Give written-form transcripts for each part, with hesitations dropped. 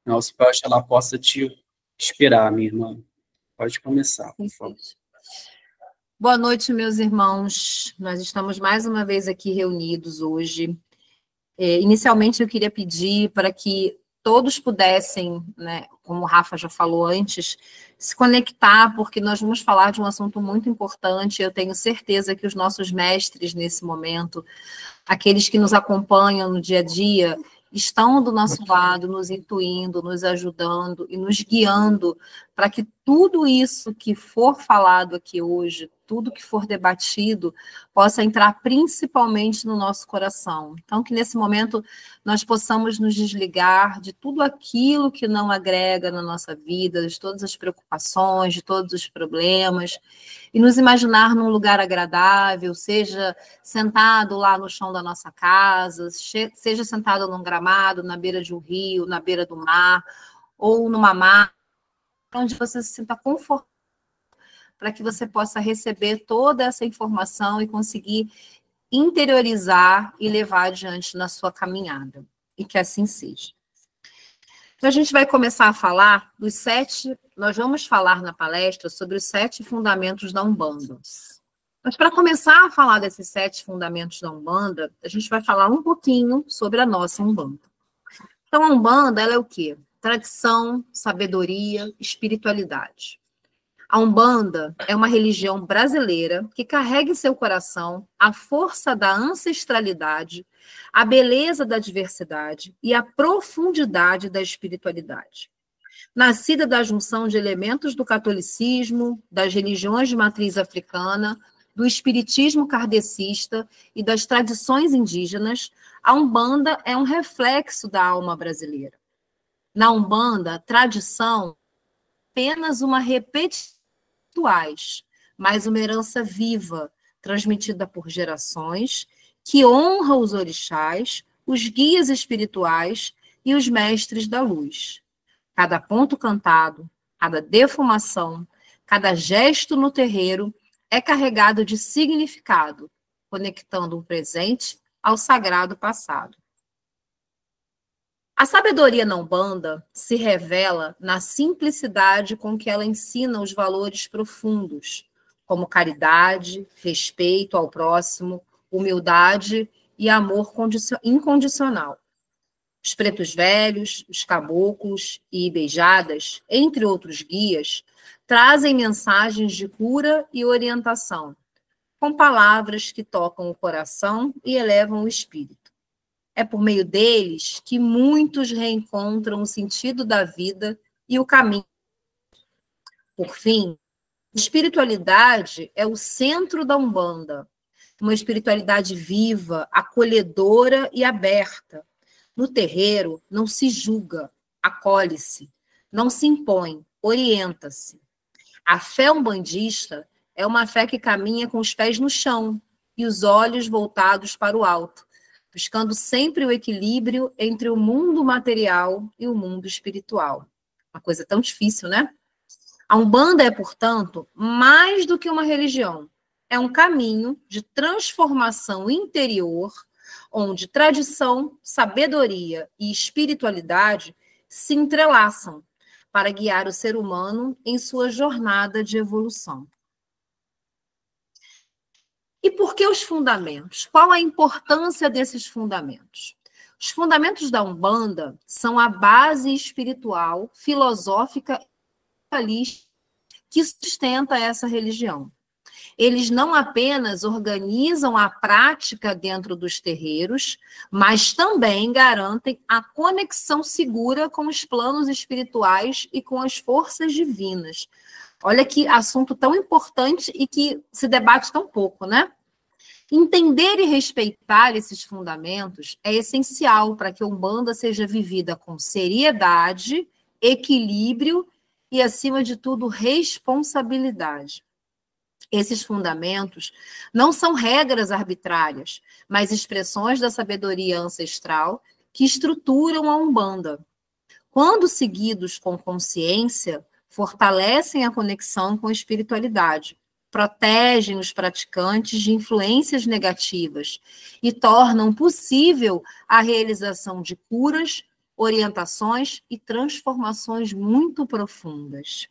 Nosso Pai, ela possa te inspirar, minha irmã. Pode começar, por favor. Boa noite, meus irmãos. Nós estamos mais uma vez aqui reunidos hoje. Inicialmente, eu queria pedir para que todos pudessem, né, como o Rafa já falou antes, se conectar, porque nós vamos falar de um assunto muito importante. Eu tenho certeza que os nossos mestres, nesse momento, aqueles que nos acompanham no dia a dia, estão do nosso lado, nos intuindo, nos ajudando e nos guiando para que tudo isso que for falado aqui hoje, tudo que for debatido, possa entrar principalmente no nosso coração. Então, que nesse momento nós possamos nos desligar de tudo aquilo que não agrega na nossa vida, de todas as preocupações, de todos os problemas, e nos imaginar num lugar agradável, seja sentado lá no chão da nossa casa, seja sentado num gramado, na beira de um rio, na beira do mar, ou numa mar, onde você se sinta confortável, para que você possa receber toda essa informação e conseguir interiorizar e levar adiante na sua caminhada. E que assim seja. Então, a gente vai começar a falar nós vamos falar na palestra sobre os 7 fundamentos da Umbanda. Mas para começar a falar desses 7 fundamentos da Umbanda, a gente vai falar um pouquinho sobre a nossa Umbanda. Então, a Umbanda, ela é o quê? Tradição, sabedoria, espiritualidade. A Umbanda é uma religião brasileira que carrega em seu coração a força da ancestralidade, a beleza da diversidade e a profundidade da espiritualidade. Nascida da junção de elementos do catolicismo, das religiões de matriz africana, do espiritismo kardecista e das tradições indígenas, a Umbanda é um reflexo da alma brasileira. Na Umbanda, a tradição é apenas uma repetição de rituais, mas uma herança viva, transmitida por gerações, que honra os orixás, os guias espirituais e os mestres da luz. Cada ponto cantado, cada defumação, cada gesto no terreiro é carregado de significado, conectando o presente ao sagrado passado. A sabedoria na Umbanda se revela na simplicidade com que ela ensina os valores profundos, como caridade, respeito ao próximo, humildade e amor incondicional. Os pretos velhos, os caboclos e beijadas, entre outros guias, trazem mensagens de cura e orientação, com palavras que tocam o coração e elevam o espírito. É por meio deles que muitos reencontram o sentido da vida e o caminho. Por fim, a espiritualidade é o centro da Umbanda, uma espiritualidade viva, acolhedora e aberta. No terreiro, não se julga, acolhe-se, não se impõe, orienta-se. A fé umbandista é uma fé que caminha com os pés no chão e os olhos voltados para o alto, buscando sempre o equilíbrio entre o mundo material e o mundo espiritual. Uma coisa tão difícil, né? A Umbanda é, portanto, mais do que uma religião. É um caminho de transformação interior, onde tradição, sabedoria e espiritualidade se entrelaçam para guiar o ser humano em sua jornada de evolução. E por que os fundamentos? Qual a importância desses fundamentos? Os fundamentos da Umbanda são a base espiritual, filosófica e realista que sustenta essa religião. Eles não apenas organizam a prática dentro dos terreiros, mas também garantem a conexão segura com os planos espirituais e com as forças divinas. Olha que assunto tão importante e que se debate tão pouco, né? Entender e respeitar esses fundamentos é essencial para que a Umbanda seja vivida com seriedade, equilíbrio e, acima de tudo, responsabilidade. Esses fundamentos não são regras arbitrárias, mas expressões da sabedoria ancestral que estruturam a Umbanda. Quando seguidos com consciência, fortalecem a conexão com a espiritualidade, protegem os praticantes de influências negativas e tornam possível a realização de curas orientações e transformações muito profundas.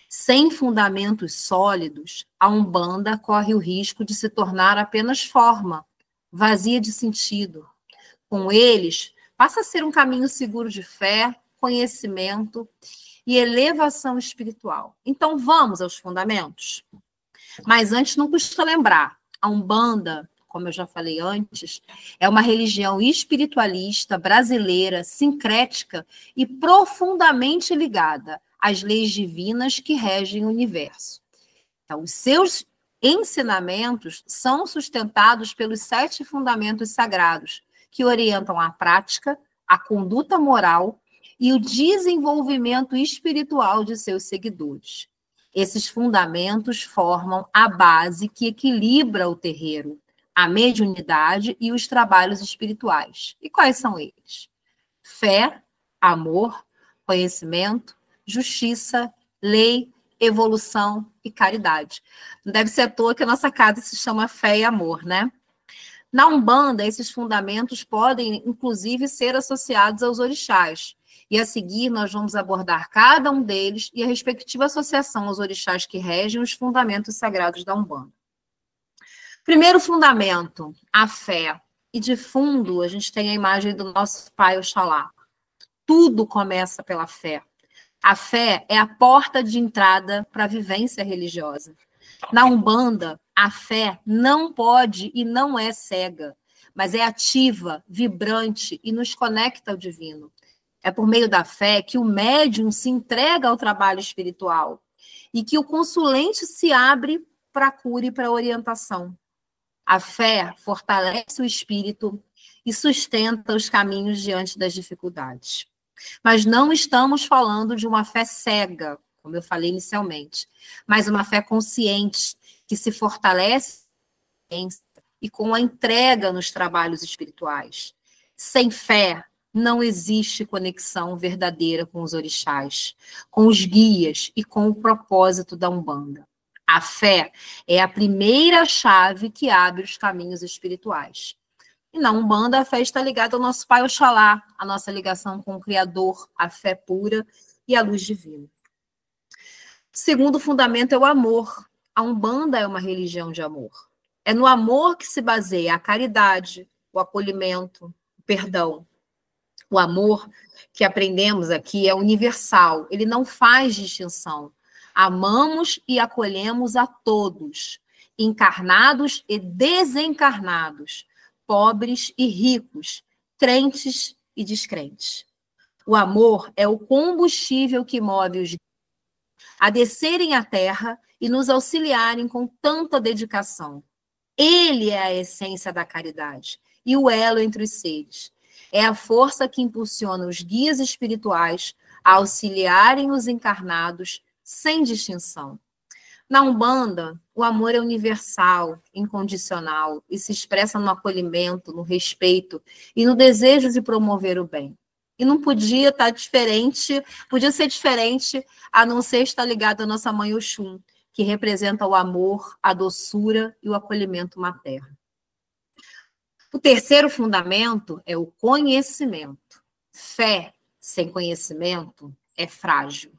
Sem fundamentos sólidos, a Umbanda corre o risco de se tornar apenas forma, vazia de sentido. Com eles, passa a ser um caminho seguro de fé, conhecimento e elevação espiritual. Então, vamos aos fundamentos? Mas antes, não custa lembrar, a Umbanda, como eu já falei antes, é uma religião espiritualista brasileira, sincrética e profundamente ligada às leis divinas que regem o universo. Então, os seus ensinamentos são sustentados pelos 7 fundamentos sagrados, que orientam a prática, a conduta moral e o desenvolvimento espiritual de seus seguidores. Esses fundamentos formam a base que equilibra o terreiro, a mediunidade e os trabalhos espirituais. E quais são eles? Fé, amor, conhecimento, justiça, lei, evolução e caridade. Não deve ser à toa que a nossa casa se chama Fé e Amor, né? Na Umbanda, esses fundamentos podem, inclusive, ser associados aos orixás. E a seguir, nós vamos abordar cada um deles e a respectiva associação aos orixás que regem os fundamentos sagrados da Umbanda. Primeiro fundamento, a fé. E de fundo, a gente tem a imagem do nosso pai Oxalá. Tudo começa pela fé. A fé é a porta de entrada para a vivência religiosa. Na Umbanda, a fé não pode e não é cega, mas é ativa, vibrante e nos conecta ao divino. É por meio da fé que o médium se entrega ao trabalho espiritual e que o consulente se abre para a cura e para a orientação. A fé fortalece o espírito e sustenta os caminhos diante das dificuldades. Mas não estamos falando de uma fé cega, como eu falei inicialmente, mas uma fé consciente, que se fortalece e com a entrega nos trabalhos espirituais. Sem fé, não existe conexão verdadeira com os orixás, com os guias e com o propósito da Umbanda. A fé é a primeira chave que abre os caminhos espirituais. E na Umbanda, a fé está ligada ao nosso pai Oxalá, a nossa ligação com o Criador, a fé pura e a luz divina. O segundo fundamento é o amor. A Umbanda é uma religião de amor. É no amor que se baseia a caridade, o acolhimento, o perdão. O amor que aprendemos aqui é universal, ele não faz distinção. Amamos e acolhemos a todos, encarnados e desencarnados, pobres e ricos, crentes e descrentes. O amor é o combustível que move os a descerem à terra e nos auxiliarem com tanta dedicação. Ele é a essência da caridade e o elo entre os seres. É a força que impulsiona os guias espirituais a auxiliarem os encarnados sem distinção. Na Umbanda, o amor é universal, incondicional e se expressa no acolhimento, no respeito e no desejo de promover o bem. E não podia estar diferente, podia ser diferente, a não ser estar ligado à nossa mãe Oxum, que representa o amor, a doçura e o acolhimento materno. O terceiro fundamento é o conhecimento. Fé sem conhecimento é frágil.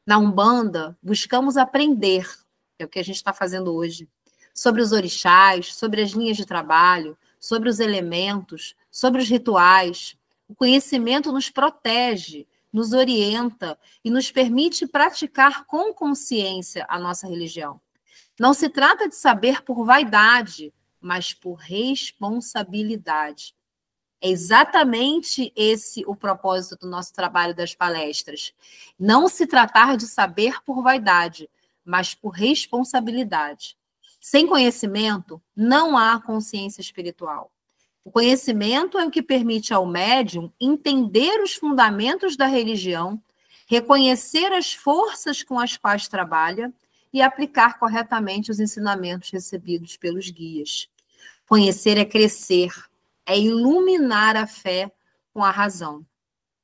Na Umbanda, buscamos aprender, é o que a gente está fazendo hoje, sobre os orixás, sobre as linhas de trabalho, sobre os elementos, sobre os rituais. O conhecimento nos protege, nos orienta e nos permite praticar com consciência a nossa religião. Não se trata de saber por vaidade, mas por responsabilidade. É exatamente esse o propósito do nosso trabalho das palestras. Não se tratar de saber por vaidade, mas por responsabilidade. Sem conhecimento, não há consciência espiritual. O conhecimento é o que permite ao médium entender os fundamentos da religião, reconhecer as forças com as quais trabalha e aplicar corretamente os ensinamentos recebidos pelos guias. Conhecer é crescer, é iluminar a fé com a razão.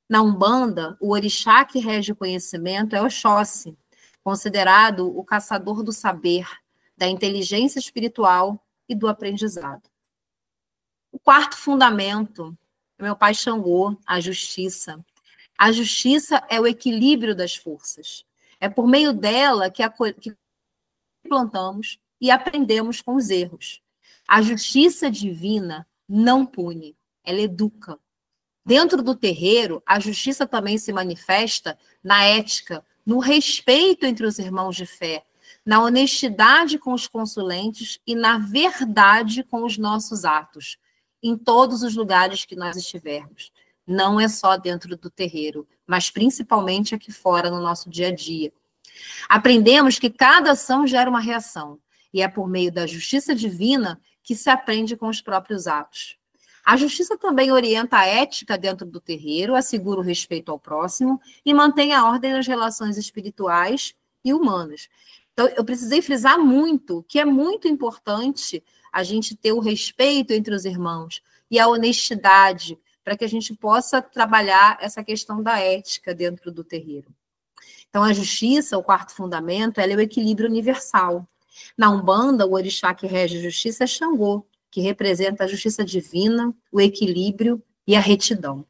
Na Umbanda, o orixá que rege o conhecimento é Oxóssi, considerado o caçador do saber, da inteligência espiritual e do aprendizado. O quarto fundamento meu pai Xangô, a justiça. A justiça é o equilíbrio das forças. É por meio dela que plantamos e aprendemos com os erros. A justiça divina não pune, ela educa. Dentro do terreiro, a justiça também se manifesta na ética, no respeito entre os irmãos de fé, na honestidade com os consulentes e na verdade com os nossos atos, em todos os lugares que nós estivermos. Não é só dentro do terreiro, mas principalmente aqui fora no nosso dia a dia. Aprendemos que cada ação gera uma reação, e é por meio da justiça divina que se aprende com os próprios atos. A justiça também orienta a ética dentro do terreiro, assegura o respeito ao próximo e mantém a ordem nas relações espirituais e humanas. Então, eu precisei frisar muito que é muito importante a gente ter o respeito entre os irmãos e a honestidade para que a gente possa trabalhar essa questão da ética dentro do terreiro. Então, a justiça, o quarto fundamento, ela é o equilíbrio universal. Na Umbanda, o orixá que rege a justiça é Xangô, que representa a justiça divina, o equilíbrio e a retidão.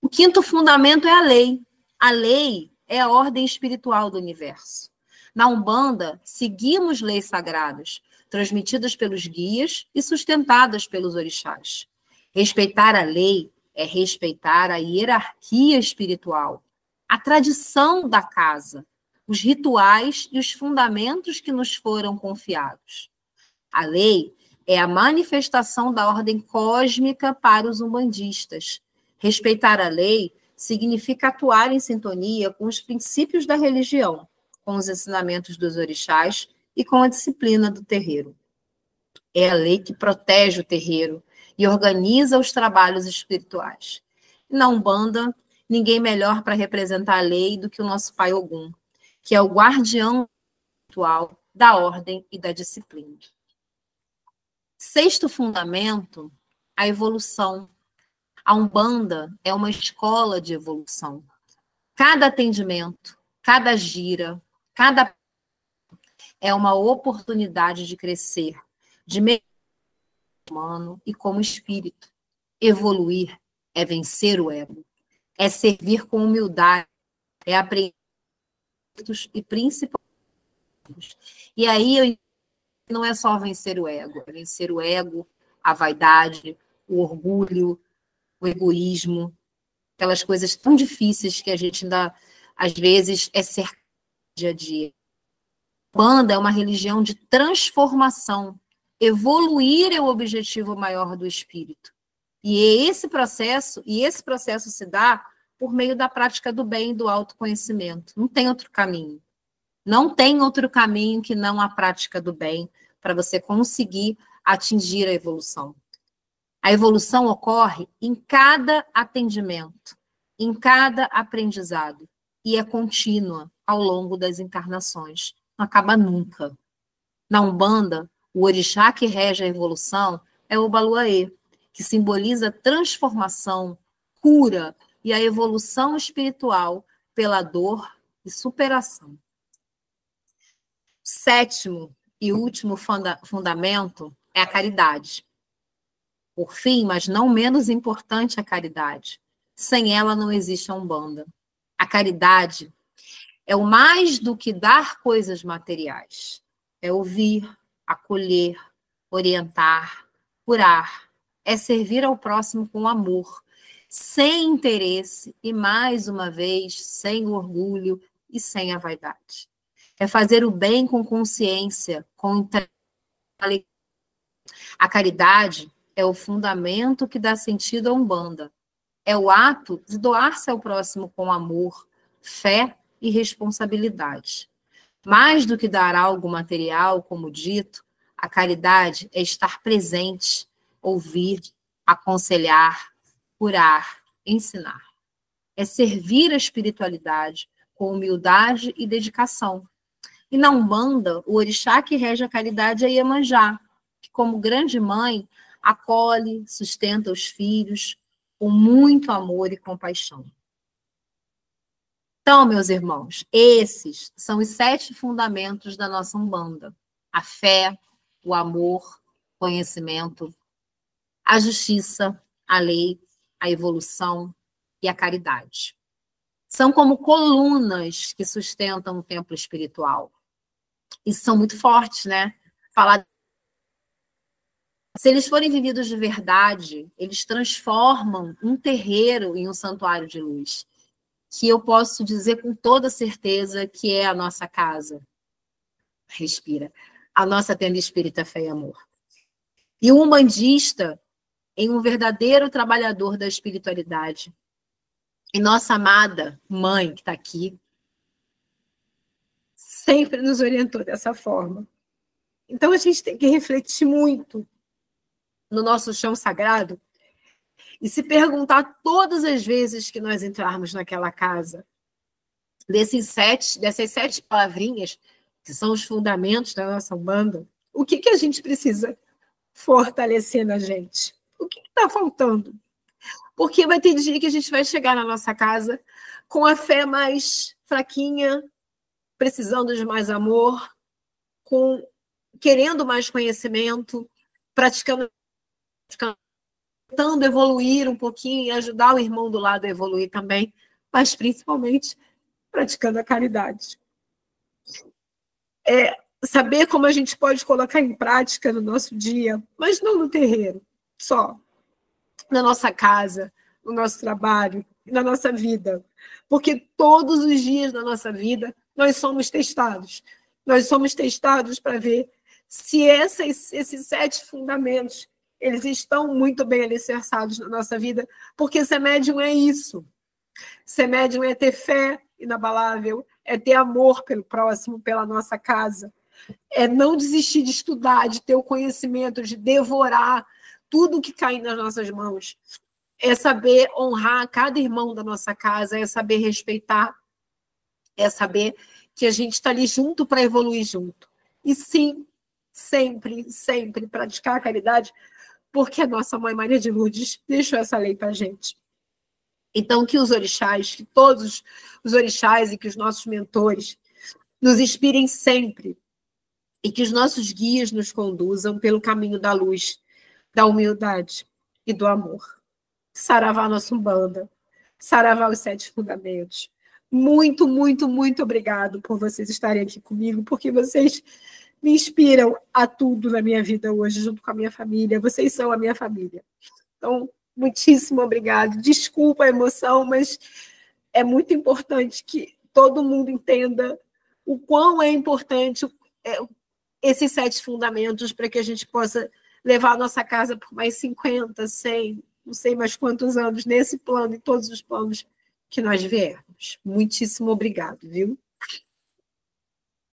O quinto fundamento é a lei. A lei é a ordem espiritual do universo. Na Umbanda, seguimos leis sagradas, transmitidas pelos guias e sustentadas pelos orixás. Respeitar a lei é respeitar a hierarquia espiritual, a tradição da casa, os rituais e os fundamentos que nos foram confiados. A lei é a manifestação da ordem cósmica para os umbandistas. Respeitar a lei significa atuar em sintonia com os princípios da religião, com os ensinamentos dos orixás e com a disciplina do terreiro. É a lei que protege o terreiro e organiza os trabalhos espirituais. Na Umbanda, ninguém melhor para representar a lei do que o nosso pai Ogum, que é o guardião espiritual da ordem e da disciplina. Sexto fundamento, a evolução. A Umbanda é uma escola de evolução. Cada atendimento, cada gira, cada é uma oportunidade de crescer, de melhorar como humano e como espírito. Evoluir é vencer o ego, é servir com humildade, é aprender e principalmente. E aí não é só vencer o ego, é vencer o ego, a vaidade, o orgulho, o egoísmo, aquelas coisas tão difíceis que a gente ainda, às vezes, é cercado dia a dia. A Umbanda é uma religião de transformação. Evoluir é o objetivo maior do espírito. E esse processo se dá por meio da prática do bem e do autoconhecimento. Não tem outro caminho. Não tem outro caminho que não a prática do bem para você conseguir atingir a evolução. A evolução ocorre em cada atendimento, em cada aprendizado, e é contínua ao longo das encarnações. Não acaba nunca. Na Umbanda, o orixá que rege a evolução é o Baluaê, que simboliza transformação, cura e a evolução espiritual pela dor e superação. Sétimo e último fundamento é a caridade. Por fim, mas não menos importante, a caridade. Sem ela não existe a Umbanda. A caridade é o mais do que dar coisas materiais. É ouvir, acolher, orientar, curar. É servir ao próximo com amor, sem interesse e, mais uma vez, sem orgulho e sem a vaidade. É fazer o bem com consciência, com alegria. A caridade é o fundamento que dá sentido à Umbanda. É o ato de doar-se ao próximo com amor, fé e responsabilidade. Mais do que dar algo material, como dito, a caridade é estar presente, ouvir, aconselhar, curar, ensinar. É servir a espiritualidade com humildade e dedicação. E na Umbanda, o orixá que rege a caridade é Iemanjá, que, como grande mãe, acolhe, sustenta os filhos com muito amor e compaixão. Então, meus irmãos, esses são os 7 fundamentos da nossa Umbanda. A fé, o amor, o conhecimento, a justiça, a lei, a evolução e a caridade. São como colunas que sustentam o templo espiritual. E são muito fortes, né? Falar. Se eles forem vividos de verdade, eles transformam um terreiro em um santuário de luz, que eu posso dizer com toda certeza que é a nossa casa. Respira. A nossa tenda espírita Fé e Amor. E o umbandista em um verdadeiro trabalhador da espiritualidade. E nossa amada mãe, que está aqui, sempre nos orientou dessa forma. Então, a gente tem que refletir muito no nosso chão sagrado e se perguntar todas as vezes que nós entrarmos naquela casa, dessas 7 palavrinhas, que são os fundamentos da nossa Umbanda, o que a gente precisa fortalecer na gente? O que está faltando? Porque vai ter dia que a gente vai chegar na nossa casa com a fé mais fraquinha, precisando de mais amor, querendo mais conhecimento, tentando evoluir um pouquinho e ajudar o irmão do lado a evoluir também, mas principalmente praticando a caridade. Saber como a gente pode colocar em prática no nosso dia, mas não no terreiro, só na nossa casa, no nosso trabalho, na nossa vida. Porque todos os dias da nossa vida nós somos testados. Nós somos testados para ver se esses 7 fundamentos eles estão muito bem alicerçados na nossa vida, porque ser médium é isso. Ser médium é ter fé inabalável, é ter amor pelo próximo, pela nossa casa, é não desistir de estudar, de ter o conhecimento, de devorar tudo que cai nas nossas mãos, é saber honrar cada irmão da nossa casa, é saber respeitar, é saber que a gente está ali junto para evoluir junto. E sim, sempre, sempre praticar a caridade, porque a nossa Mãe Maria de Lourdes deixou essa lei para a gente. Então, que os orixás, que todos os orixás e que os nossos mentores nos inspirem sempre e que os nossos guias nos conduzam pelo caminho da luz, da humildade e do amor. Saravá nossa Umbanda, saravá os 7 fundamentos. Muito, muito, muito obrigado por vocês estarem aqui comigo, porque vocês me inspiram a tudo na minha vida hoje, junto com a minha família. Vocês são a minha família. Então, muitíssimo obrigado. Desculpa a emoção, mas é muito importante que todo mundo entenda o quão é importante esses 7 fundamentos para que a gente possa levar a nossa casa por mais 50, 100, não sei mais quantos anos, nesse plano e todos os planos que nós viermos. Muitíssimo obrigado, viu?